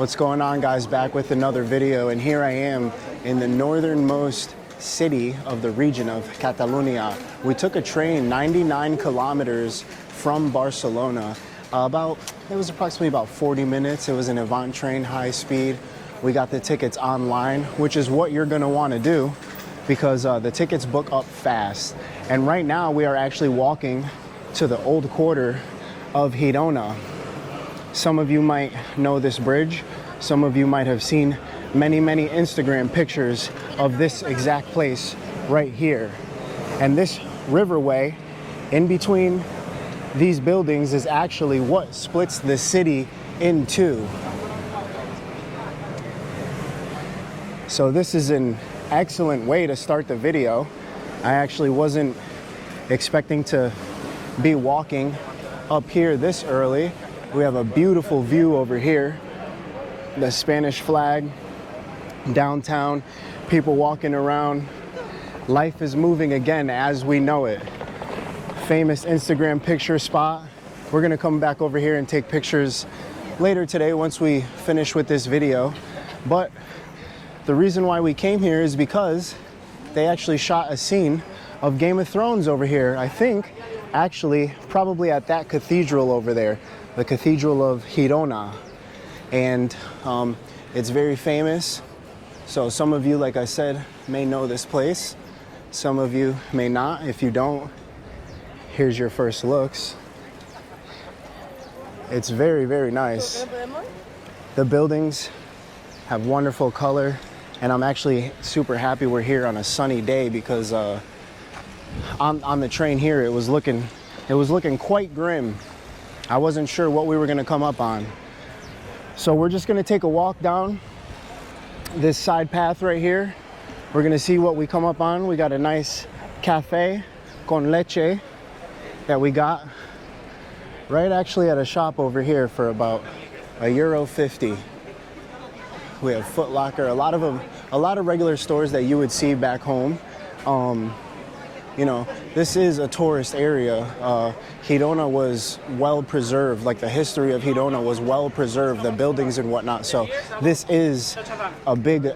What's going on, guys? Back with another video, and here I am in the northernmost city of the region of Catalonia. We took a train 99 kilometers from Barcelona. It was approximately about 40 minutes. It was an Avant train, high speed. We got the tickets online, which is what you're gonna wanna do because the tickets book up fast. And right now we are actually walking to the old quarter of Girona. Some of you might know this bridge. Some of you might have seen many Instagram pictures of this exact place right here. And this riverway in between these buildings is actually what splits the city in two. So this is an excellent way to start the video. I actually wasn't expecting to be walking up here this early. We have a beautiful view over here. The Spanish flag, downtown, people walking around. Life is moving again as we know it. Famous Instagram picture spot. We're gonna come back over here and take pictures later today once we finish with this video. But the reason why we came here is because they actually shot a scene of Game of Thrones over here. I think actually probably at that cathedral over there, the Cathedral of Girona. And it's very famous. So some of you, like I said, may know this place. Some of you may not. If you don't, here's your first looks. It's very nice. The buildings have wonderful color, and I'm actually super happy we're here on a sunny day because on the train here it was looking quite grim. I wasn't sure what we were gonna come up on. So we're just gonna take a walk down this side path right here. We're gonna see what we come up on. We got a nice cafe con leche that we got right actually at a shop over here for about €1.50. We have Foot Locker, a lot of regular stores that you would see back home. You know, this is a tourist area. Girona was well preserved, like the history of Girona was well preserved, the buildings and whatnot. So this is a big,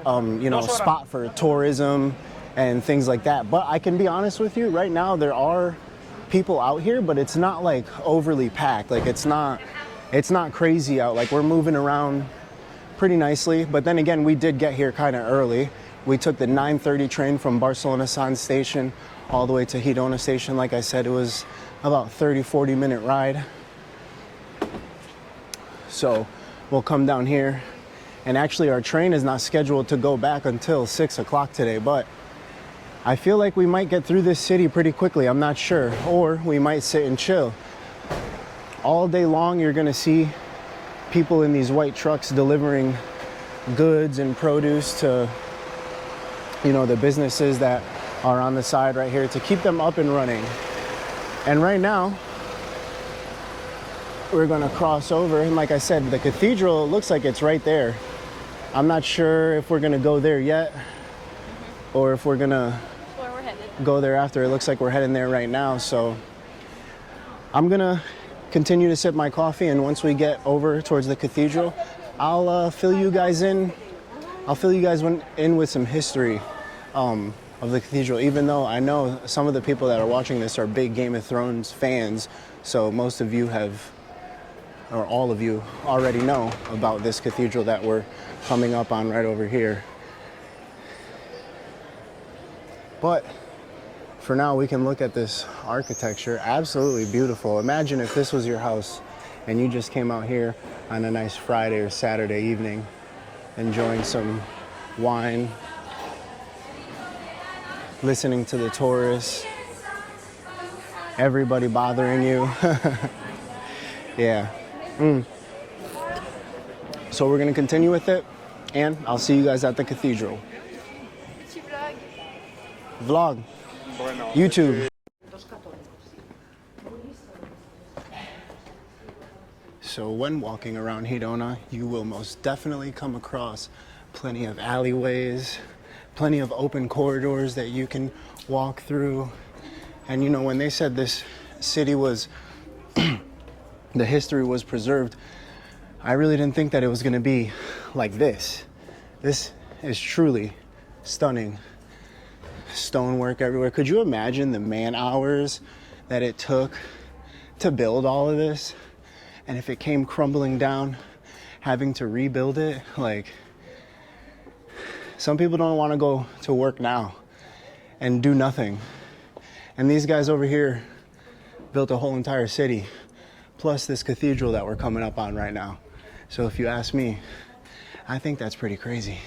spot for tourism and things like that. But I can be honest with you, right now there are people out here, but it's not like overly packed. Like it's not crazy out. Like we're moving around pretty nicely. But then again, we did get here kind of early. We took the 9:30 train from Barcelona San Station all the way to Girona Station. Like I said, it was about 30-40 minute ride. So we'll come down here, and actually our train is not scheduled to go back until 6 o'clock today, but I feel like we might get through this city pretty quickly. I'm not sure, or we might sit and chill. All day long you're gonna see people in these white trucks delivering goods and produce to the businesses that are on the side right here to keep them up and running. And right now we're gonna cross over, and like I said, the cathedral looks like it's right there. I'm not sure if we're gonna go there yet or if we're gonna go there after. It looks like we're heading there right now. So I'm gonna continue to sip my coffee, and once we get over towards the cathedral, I'll fill you guys in with some history of the cathedral, even though I know some of the people that are watching this are big Game of Thrones fans. So most of you or all of you already know about this cathedral that we're coming up on right over here. But for now, we can look at this architecture. Absolutely beautiful. Imagine if this was your house and you just came out here on a nice Friday or Saturday evening, enjoying some wine, listening to the tourists, everybody bothering you. Yeah. So we're gonna continue with it, and I'll see you guys at the cathedral. Vlog. YouTube. So when walking around Girona, you will most definitely come across plenty of alleyways, plenty of open corridors that you can walk through. And when they said this city was, the history was preserved, I really didn't think that it was gonna be like this. This is truly stunning. Stonework everywhere. Could you imagine the man hours that it took to build all of this? And if it came crumbling down, having to rebuild it, like, some people don't want to go to work now and do nothing. And these guys over here built a whole entire city, plus this cathedral that we're coming up on right now. So if you ask me, I think that's pretty crazy.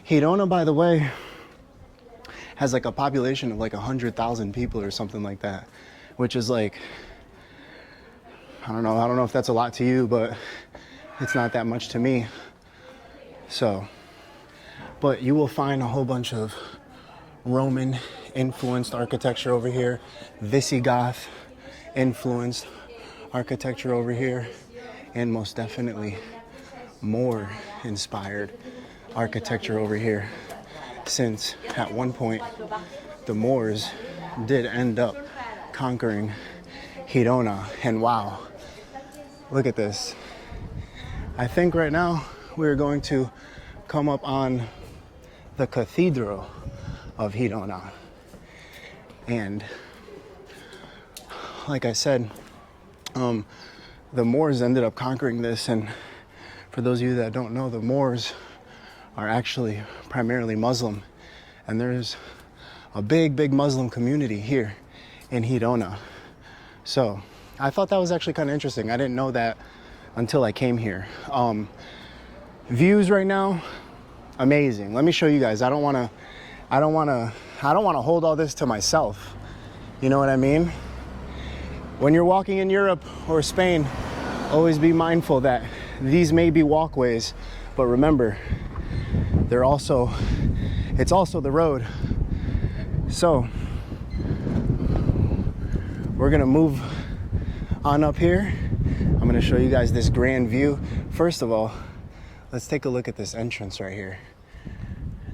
Girona, by the way, has like a population of like 100,000 people or something like that, which is like, I don't know if that's a lot to you, but it's not that much to me. So, but you will find a whole bunch of Roman influenced architecture over here, Visigoth influenced architecture over here, and most definitely more inspired architecture over here, since at one point the Moors did end up conquering Girona. And wow, look at this. I think right now we're going to come up on the Cathedral of Girona. And like I said, the Moors ended up conquering this. And for those of you that don't know, the Moors are actually primarily Muslim. And there's a big Muslim community here in Girona. So I thought that was actually kind of interesting. I didn't know that until I came here. Views right now, amazing. Let me show you guys. I don't want to hold all this to myself. You know what I mean? When you're walking in Europe or Spain, always be mindful that these may be walkways, but remember, it's also the road. So we're gonna move on up here. I'm gonna show you guys this grand view. First of all, let's take a look at this entrance right here.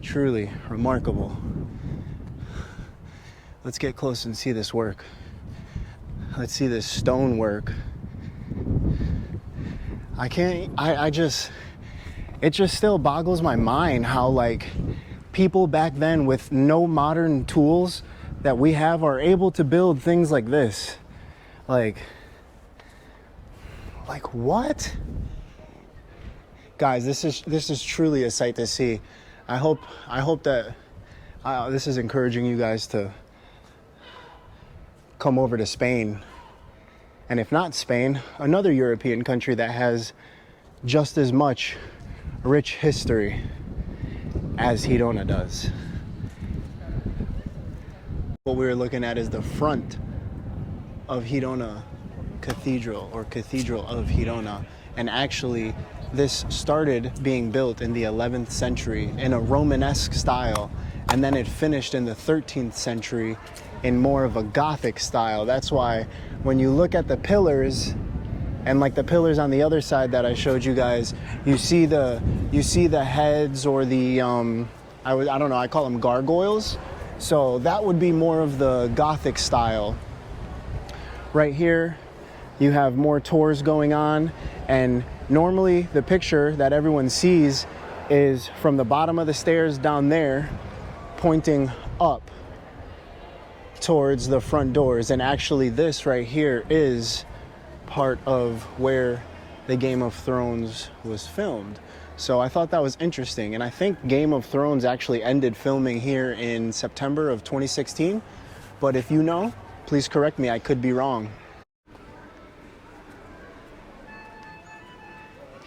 Truly remarkable. Let's get close and see this work. Let's see this stone work. It just still boggles my mind how, like, people back then with no modern tools that we have are able to build things like this. Like what? Guys, this is truly a sight to see. I hope that this is encouraging you guys to come over to Spain. And if not Spain, another European country that has just as much rich history as Girona does. What we're looking at is the front of Girona Cathedral, or Cathedral of Girona. And actually, this started being built in the 11th century in a Romanesque style, and then it finished in the 13th century in more of a Gothic style. That's why when you look at the pillars, and like the pillars on the other side that I showed you guys, you see the heads, or the I don't know, I call them gargoyles. So that would be more of the Gothic style. Right here, you have more tours going on, and normally the picture that everyone sees is from the bottom of the stairs down there, pointing up towards the front doors. And actually this right here is part of where the Game of Thrones was filmed. So I thought that was interesting. And I think Game of Thrones actually ended filming here in September of 2016. But if you know, please correct me, I could be wrong.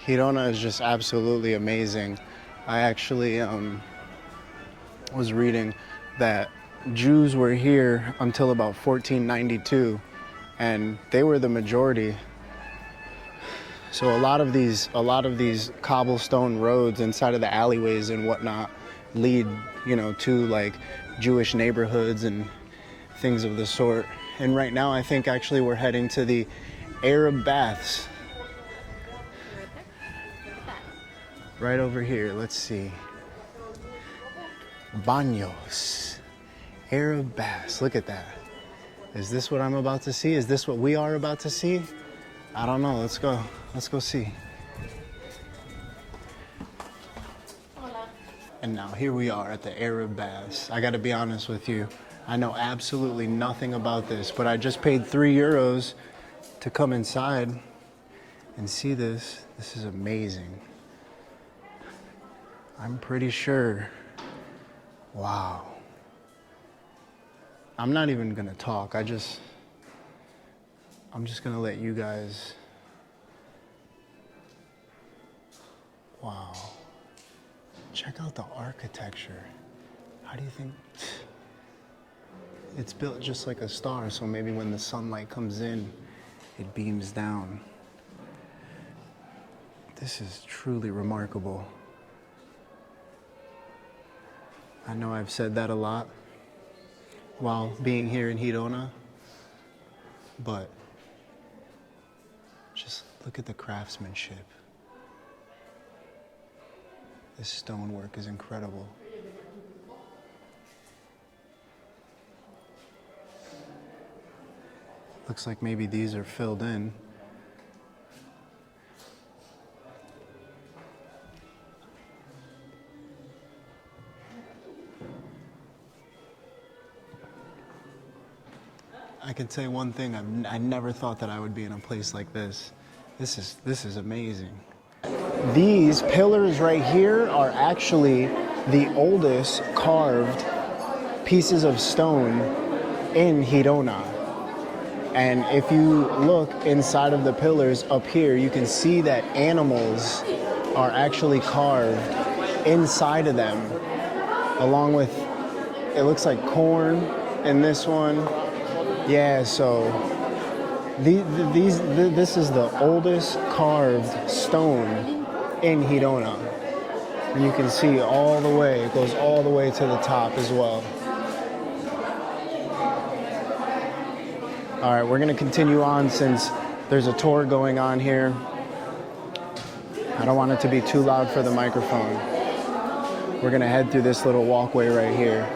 Girona is just absolutely amazing. I actually was reading that Jews were here until about 1492, and they were the majority. So a lot of these cobblestone roads inside of the alleyways and whatnot lead, to like Jewish neighborhoods and things of the sort. And right now, I think actually we're heading to the Arab baths. Right over here, let's see. Baños. Arab baths, look at that. Is this what I'm about to see? Is this what we are about to see? I don't know, let's go see. And now here we are at the Arab baths. I gotta be honest with you, I know absolutely nothing about this, but I just paid €3 to come inside and see this. This is amazing. I'm pretty sure, wow. I'm not even gonna talk, I'm just gonna let you guys, wow. Check out the architecture. How do you think? It's built just like a star, so maybe when the sunlight comes in, it beams down. This is truly remarkable. I know I've said that a lot while being here in Girona, but just look at the craftsmanship. This stonework is incredible. Looks like maybe these are filled in. I can say one thing, I never thought that I would be in a place like this. This is amazing. These pillars right here are actually the oldest carved pieces of stone in Girona. And if you look inside of the pillars up here, you can see that animals are actually carved inside of them, along with, it looks like corn in this one. Yeah, so this is the oldest carved stone in Girona. And you can see all the way, it goes all the way to the top as well. All right, we're gonna continue on since there's a tour going on here. I don't want it to be too loud for the microphone. We're gonna head through this little walkway right here.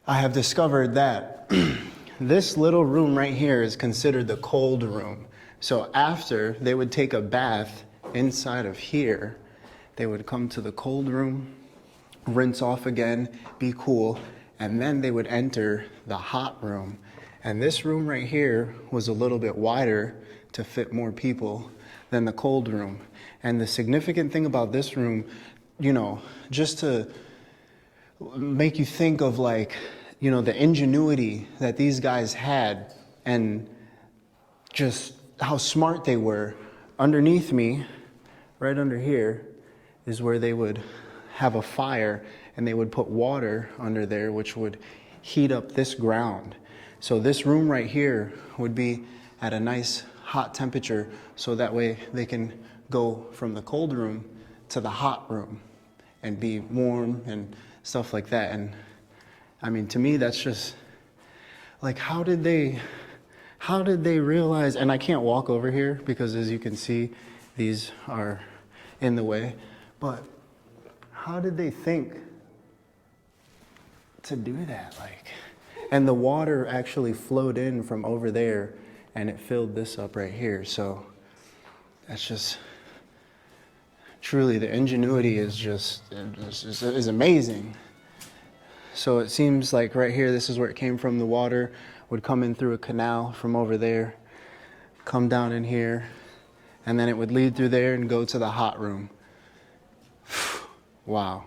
I have discovered that this little room right here is considered the cold room. So after they would take a bath inside of here, they would come to the cold room, rinse off again, be cool, and then they would enter the hot room. And this room right here was a little bit wider to fit more people than the cold room. And the significant thing about this room, you know, just to make you think of like, you know, the ingenuity that these guys had and just how smart they were. Underneath me, right under here, is where they would have a fire and they would put water under there, which would heat up this ground. So this room right here would be at a nice hot temperature, so that way they can go from the cold room to the hot room and be warm and stuff like that. And I mean, to me, that's just like, how did they realize? And I can't walk over here because, as you can see, these are in the way, but how did they think to do that? Like, and the water actually flowed in from over there and it filled this up right here. So that's just truly, the ingenuity is just is amazing. So it seems like right here, this is where it came from. The water would come in through a canal from over there, come down in here, and then it would lead through there and go to the hot room. Wow.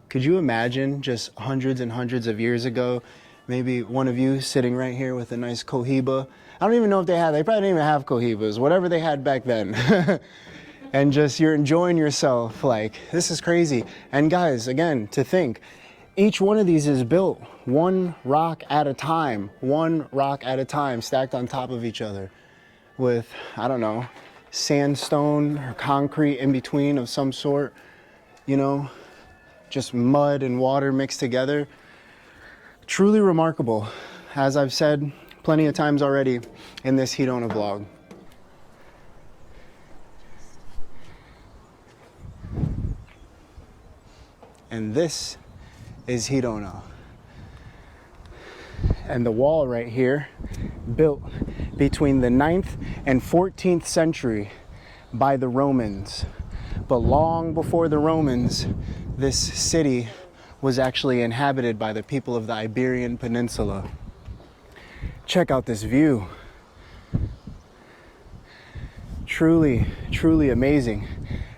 Could you imagine just hundreds and hundreds of years ago, maybe one of you sitting right here with a nice cohiba? I don't even know if they probably didn't even have cohibas, whatever they had back then. And just, you're enjoying yourself, like, this is crazy. And guys, again, to think, each one of these is built one rock at a time, stacked on top of each other with, I don't know, sandstone or concrete in between of some sort, you know, just mud and water mixed together. Truly remarkable, as I've said plenty of times already in this Girona vlog. And this is Girona. And the wall right here, built between the 9th and 14th century by the Romans. But long before the Romans, this city was actually inhabited by the people of the Iberian Peninsula. Check out this view. Truly, truly amazing.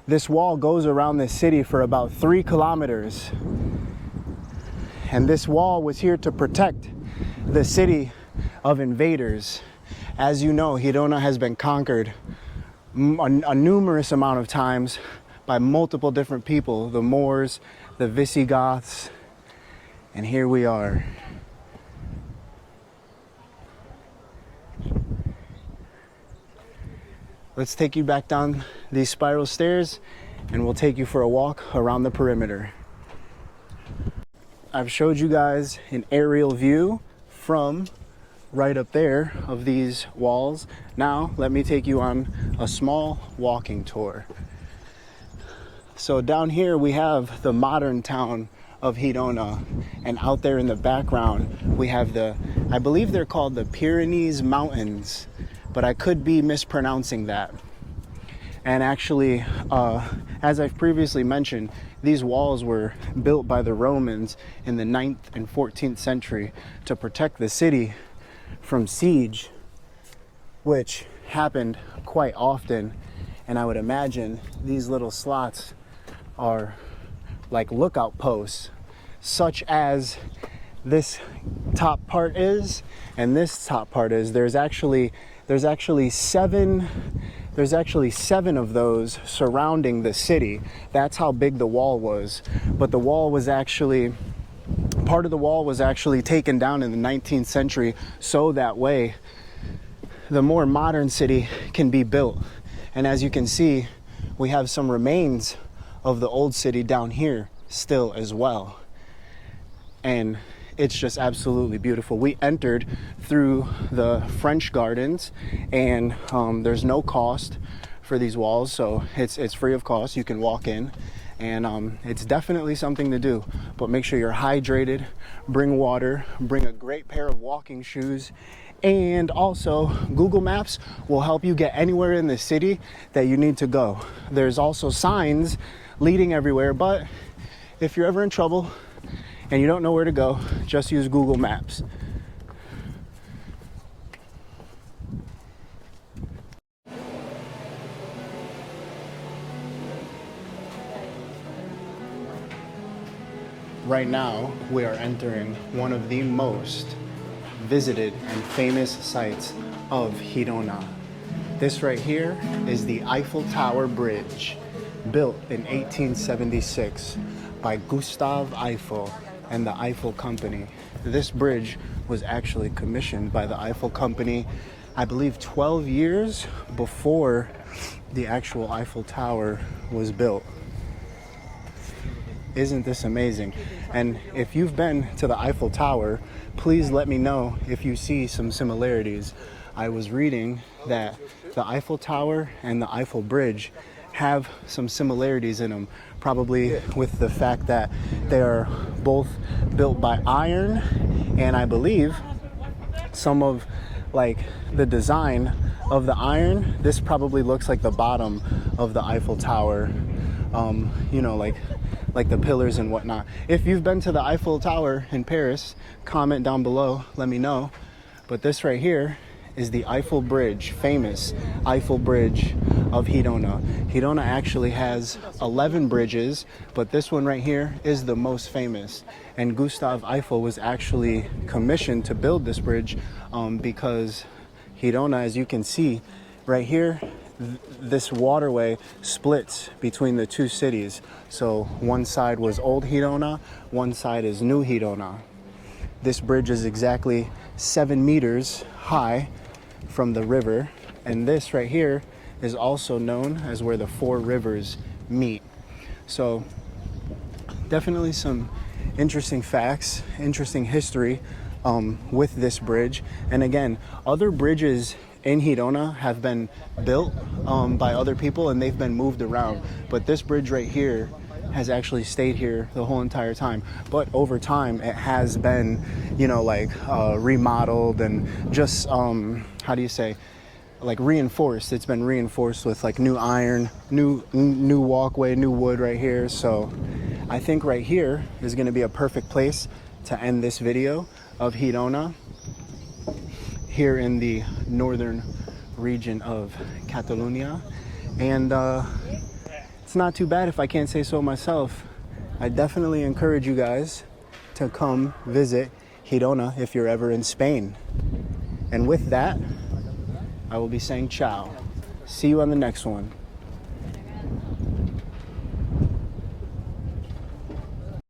This wall goes around this city for about 3 kilometers. And this wall was here to protect the city of invaders. As you know, Girona has been conquered a numerous amount of times by multiple different people, the Moors, the Visigoths, and here we are. Let's take you back down these spiral stairs and we'll take you for a walk around the perimeter. I've showed you guys an aerial view from right up there of these walls. Now let me take you on a small walking tour. So down here we have the modern town of Girona, and out there in the background we have I believe they're called the Pyrenees Mountains, but I could be mispronouncing that. And actually, as I've previously mentioned, these walls were built by the Romans in the 9th and 14th century to protect the city from siege, which happened quite often. And I would imagine these little slots are like lookout posts, such as this top part is, and this top part is. There's actually 7 of those surrounding the city. That's how big the wall was. But the wall was actually, part of the wall was actually taken down in the 19th century, so that way the more modern city can be built. And as you can see, we have some remains of the old city down here still as well. And it's just absolutely beautiful. We entered through the French gardens, and there's no cost for these walls, so it's free of cost. You can walk in, and it's definitely something to do. But make sure you're hydrated, bring water, bring a great pair of walking shoes, and also Google Maps will help you get anywhere in the city that you need to go. There's also signs leading everywhere, but if you're ever in trouble and you don't know where to go, just use Google Maps. Right now, we are entering one of the most visited and famous sites of Girona. This right here is the Eiffel Tower Bridge, built in 1876 by Gustave Eiffel and the Eiffel Company. This bridge was actually commissioned by the Eiffel Company, I believe 12 years before the actual Eiffel Tower was built. Isn't this amazing? And if you've been to the Eiffel Tower, please let me know if you see some similarities. I was reading that the Eiffel Tower and the Eiffel Bridge have some similarities in them, probably with the fact that they are both built by iron, and I believe some of like the design of the iron, this probably looks like the bottom of the Eiffel Tower, you know, like the pillars and whatnot. If you've been to the Eiffel Tower in Paris, comment down below, let me know. But this right here is the Eiffel Bridge, famous Eiffel Bridge of Girona. Girona actually has 11 bridges, but this one right here is the most famous. And Gustave Eiffel was actually commissioned to build this bridge because Girona, as you can see right here, this waterway splits between the two cities. So one side was Old Girona, one side is New Girona. This bridge is exactly 7 meters high from the river, and this right here is also known as where the 4 rivers meet. So definitely some interesting facts, interesting history with this bridge. And again, other bridges in Girona have been built by other people and they've been moved around, but this bridge right here has actually stayed here the whole entire time. But over time it has been, you know, like remodeled and just how do you say, like reinforced. It's been reinforced with like new iron, new walkway, new wood right here. So I think right here is going to be a perfect place to end this video of Girona here in the northern region of Catalonia. And it's not too bad if I can't say so myself. I definitely encourage you guys to come visit Girona if you're ever in Spain. And with that, I will be saying ciao. See you on the next one.